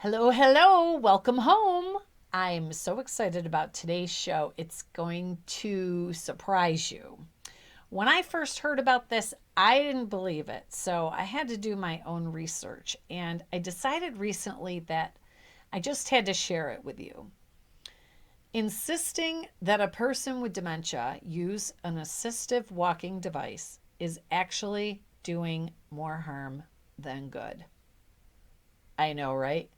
Hello, hello, welcome home. I'm so excited about today's show. It's going to surprise you. When I first heard about this, I didn't believe it, so I had to do my own research, and I decided recently that I just had to share it with you. Insisting that a person with dementia use an assistive walking device is actually doing more harm than good. I know, right?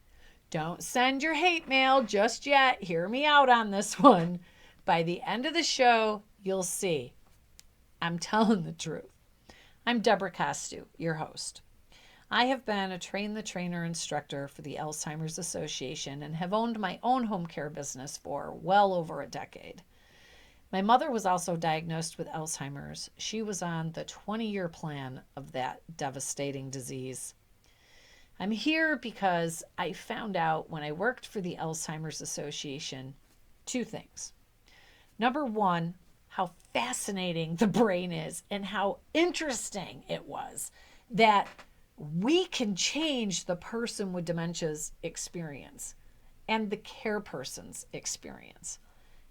Don't send your hate mail just yet. Hear me out on this one. By the end of the show, you'll see. I'm telling the truth. I'm Debra, your host. I have been a train the trainer instructor for the Alzheimer's Association and have owned my own home care business for well over a decade. My mother was also diagnosed with Alzheimer's. She was on the 20-year plan of that devastating disease. I'm here because I found out when I worked for the Alzheimer's Association two things. Number one, how fascinating the brain is and how interesting it was that we can change the person with dementia's experience and the care person's experience,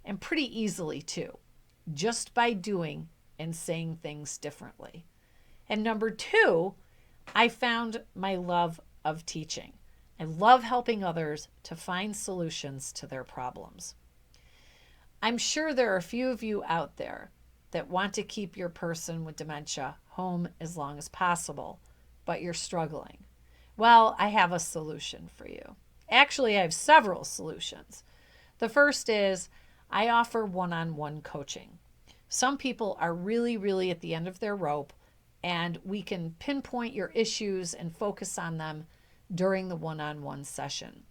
and pretty easily too, just by doing and saying things differently. And number two, I found my love of teaching. I love helping others to find solutions to their problems. I'm sure there are a few of you out there that want to keep your person with dementia home as long as possible, but you're struggling. Well, I have a solution for you. Actually, I have several solutions. The first is I offer one-on-one coaching. Some people are really at the end of their rope, and we can pinpoint your issues and focus on them during the one-on-one session.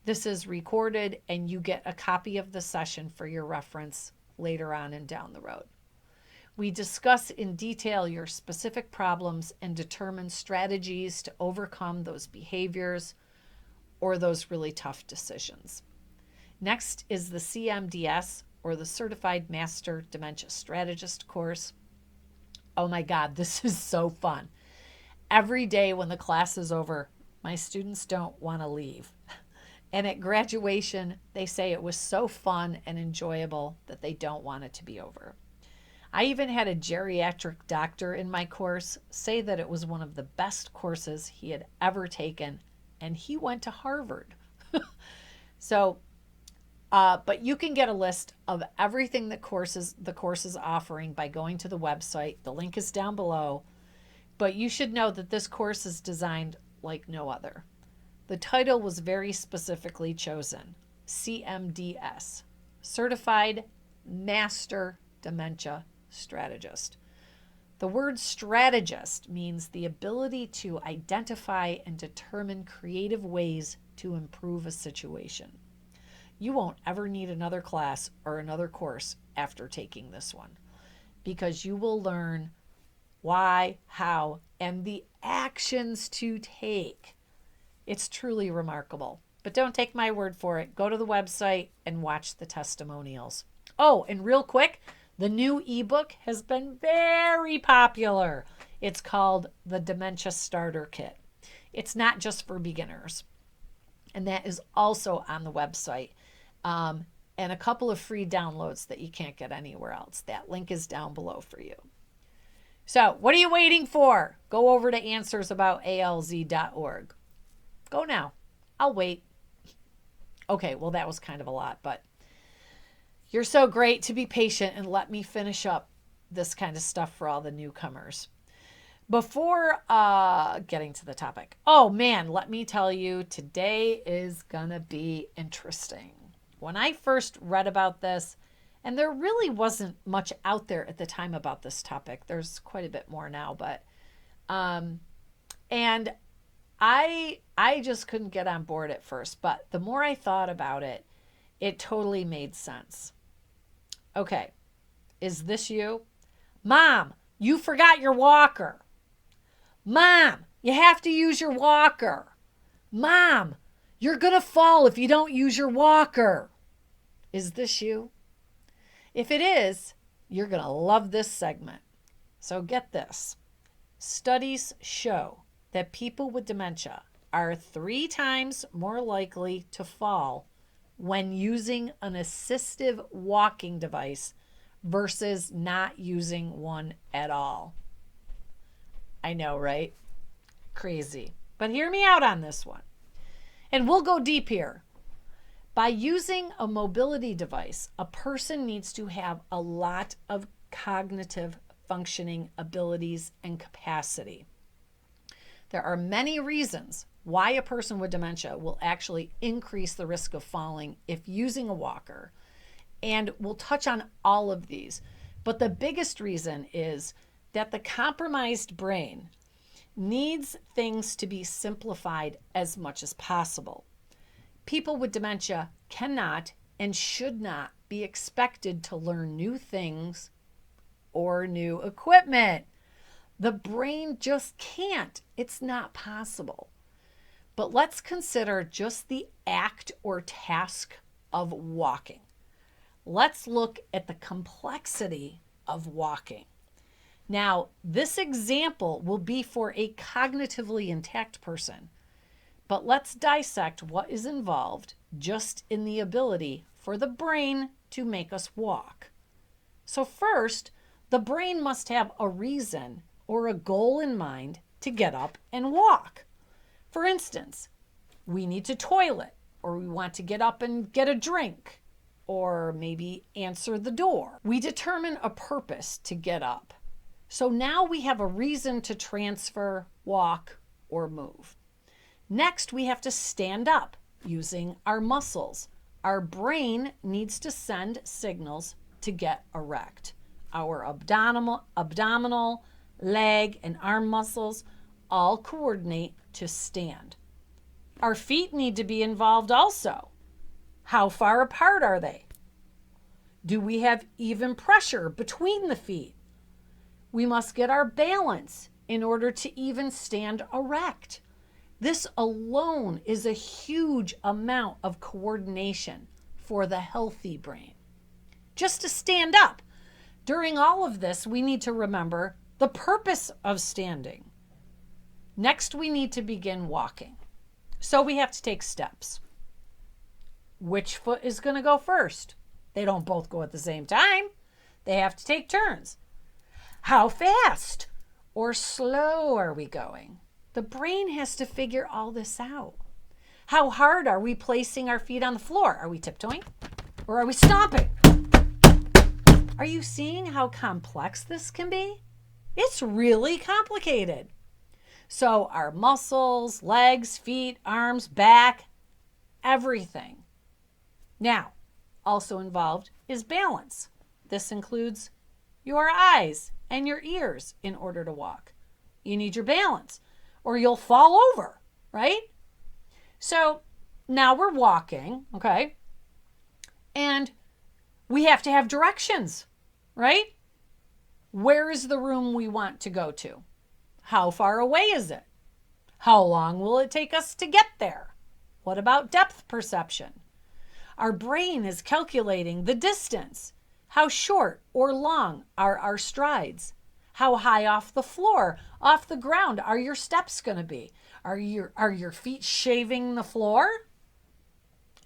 This is recorded and you get a copy of the session for your reference later on and down the road. We discuss in detail your specific problems and determine strategies to overcome those behaviors or those really tough decisions. Next is the CMDS, or the Certified Master Dementia Strategist course. Oh my God, this is so fun. Every day when the class is over, my students don't want to leave. And at graduation, they say it was so fun and enjoyable that they don't want it to be over. I even had a geriatric doctor in my course say that it was one of the best courses he had ever taken, and he went to Harvard. But you can get a list of everything the course is offering by going to the website. The link is down below. But you should know that this course is designed like no other. The title was very specifically chosen, CMDS, Certified Master Dementia Strategist. The word strategist means the ability to identify and determine creative ways to improve a situation. You won't ever need another class or another course after taking this one, because you will learn why, how, and the actions to take. It's truly remarkable. But don't take my word for it. Go to the website and watch the testimonials. Oh, and real quick, the new ebook has been very popular. It's called the Dementia Starter Kit. It's not just for beginners. And that is also on the website. And a couple of free downloads that you can't get anywhere else. That link is down below for you. So, what are you waiting for? Go over to answersoboutalz.org. Go now. I'll wait. Okay, well, that was kind of a lot, but you're so great to be patient and let me finish up this kind of stuff for all the newcomers. Before getting to the topic, oh man, let me tell you, today is gonna be interesting. When I first read about this, and there really wasn't much out there at the time about this topic. There's quite a bit more now, but and I just couldn't get on board at first. But the more I thought about it, it totally made sense. Okay, is this you? Mom, you forgot your walker. Mom, you have to use your walker. Mom, you're gonna fall if you don't use your walker. Is this you? If it is, you're going to love this segment. So get this. Studies show that people with dementia are 3 times more likely to fall when using an assistive walking device versus not using one at all. I know, right? Crazy. But hear me out on this one. And we'll go deep here. By using a mobility device, a person needs to have a lot of cognitive functioning abilities and capacity. There are many reasons why a person with dementia will actually increase the risk of falling if using a walker. And we'll touch on all of these. But the biggest reason is that the compromised brain needs things to be simplified as much as possible. People with dementia cannot and should not be expected to learn new things or new equipment. The brain just can't. It's not possible. But let's consider just the act or task of walking. Let's look at the complexity of walking. Now, this example will be for a cognitively intact person, but let's dissect what is involved just in the ability for the brain to make us walk. So first, the brain must have a reason or a goal in mind to get up and walk. For instance, we need to toilet, or we want to get up and get a drink, or maybe answer the door. We determine a purpose to get up. So now we have a reason to transfer, walk, or move. Next, we have to stand up using our muscles. Our brain needs to send signals to get erect. Our abdominal, leg, and arm muscles all coordinate to stand. Our feet need to be involved also. How far apart are they? Do we have even pressure between the feet? We must get our balance in order to even stand erect. This alone is a huge amount of coordination for the healthy brain. Just to stand up. During all of this, we need to remember the purpose of standing. Next, we need to begin walking. So we have to take steps. Which foot is going to go first? They don't both go at the same time. They have to take turns. How fast or slow are we going? The brain has to figure all this out. How hard are we placing our feet on the floor? Are we tiptoeing or are we stomping? Are you seeing how complex this can be? It's really complicated. So our muscles, legs, feet, arms, back, everything. Now, also involved is balance. This includes your eyes and your ears in order to walk. You need your balance or you'll fall over, right? So now we're walking, okay? And we have to have directions, right? Where is the room we want to go to? How far away is it? How long will it take us to get there? What about depth perception? Our brain is calculating the distance. How short or long are our strides? How high off the floor, off the ground are your steps going to be? Are your feet shaving the floor?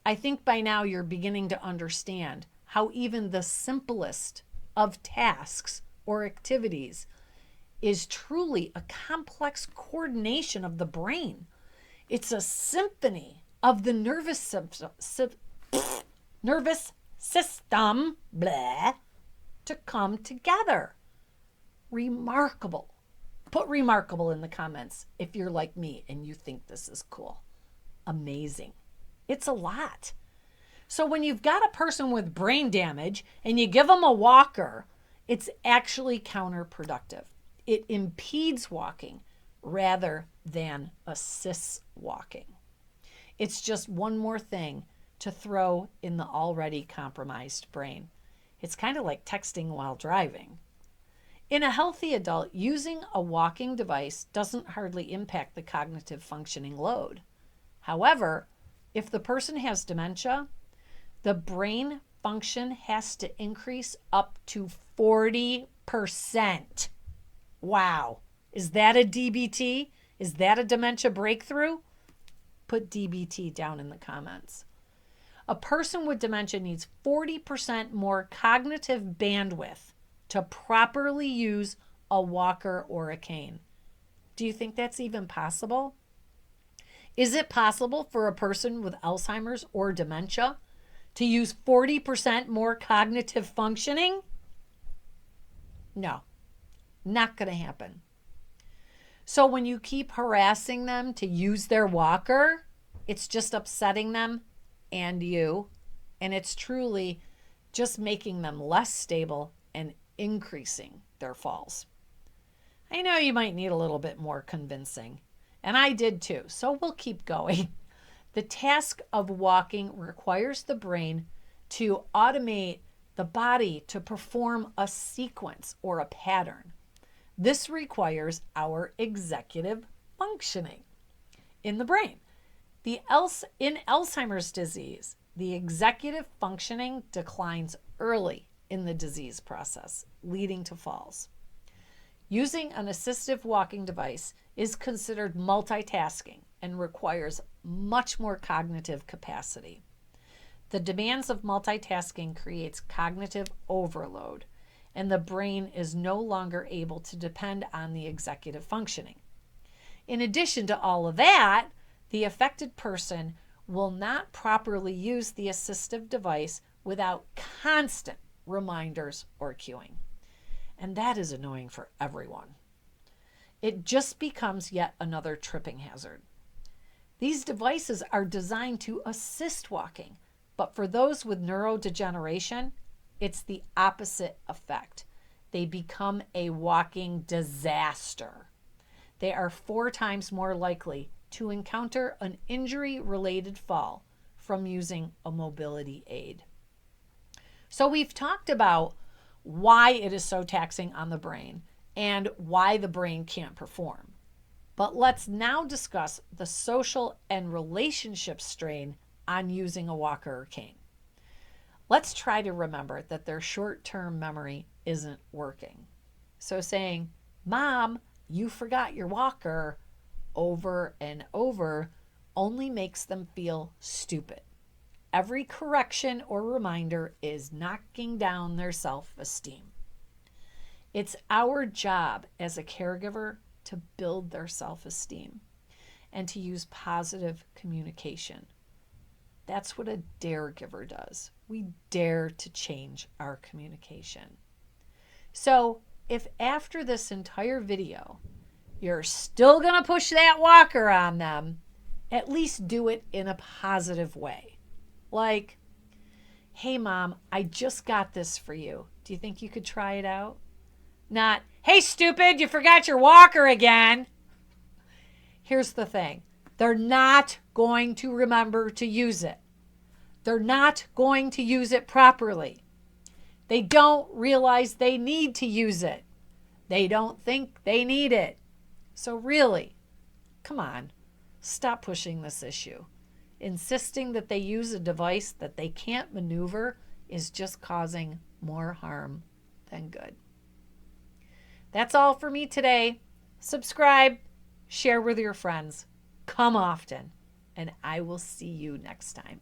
I think by now you're beginning to understand how even the simplest of tasks or activities is truly a complex coordination of the brain. It's a symphony of the nervous system to come together. Remarkable. Put remarkable in the comments if you're like me and you think this is cool. Amazing. It's a lot. So when you've got a person with brain damage and you give them a walker, it's actually counterproductive. It impedes walking rather than assists walking. It's just one more thing to throw in the already compromised brain. It's kind of like texting while driving. In a healthy adult, using a walking device doesn't hardly impact the cognitive functioning load. However, if the person has dementia, the brain function has to increase up to 40%. Wow. Is that a DBT? Is that a dementia breakthrough? put DBT down in the comments. A person with dementia needs 40% more cognitive bandwidth to properly use a walker or a cane. Do you think that's even possible? Is it possible for a person with Alzheimer's or dementia to use 40% more cognitive functioning? No, not going to happen. So when you keep harassing them to use their walker, it's just upsetting them and you, and it's truly just making them less stable and increasing their falls. I know you might need a little bit more convincing, and I did too, so we'll keep going. The task of walking requires the brain to automate the body to perform a sequence or a pattern. This requires our executive functioning in the brain. In Alzheimer's disease, the executive functioning declines early in the disease process, leading to falls. Using an assistive walking device is considered multitasking and requires much more cognitive capacity. The demands of multitasking creates cognitive overload, and the brain is no longer able to depend on the executive functioning. In addition to all of that, the affected person will not properly use the assistive device without constant reminders or cueing. And that is annoying for everyone. It just becomes yet another tripping hazard. These devices are designed to assist walking, but for those with neurodegeneration, it's the opposite effect. They become a walking disaster. They are 4 times more likely to encounter an injury-related fall from using a mobility aid. So we've talked about why it is so taxing on the brain and why the brain can't perform. But let's now discuss the social and relationship strain on using a walker or cane. Let's try to remember that their short-term memory isn't working. So saying, "Mom, you forgot your walker," over and over only makes them feel stupid. Every correction or reminder is knocking down their self-esteem. It's our job as a caregiver to build their self-esteem and to use positive communication. That's what a dare giver does. We dare to change our communication. So if after this entire video, you're still going to push that walker on them, at least do it in a positive way. Like, "Hey, Mom, I just got this for you. Do you think you could try it out?" Not, "Hey, stupid, you forgot your walker again." Here's the thing. They're not going to remember to use it. They're not going to use it properly. They don't realize they need to use it. They don't think they need it. So really, come on, stop pushing this issue. Insisting that they use a device that they can't maneuver is just causing more harm than good. That's all for me today. Subscribe, share with your friends, come often, and I will see you next time.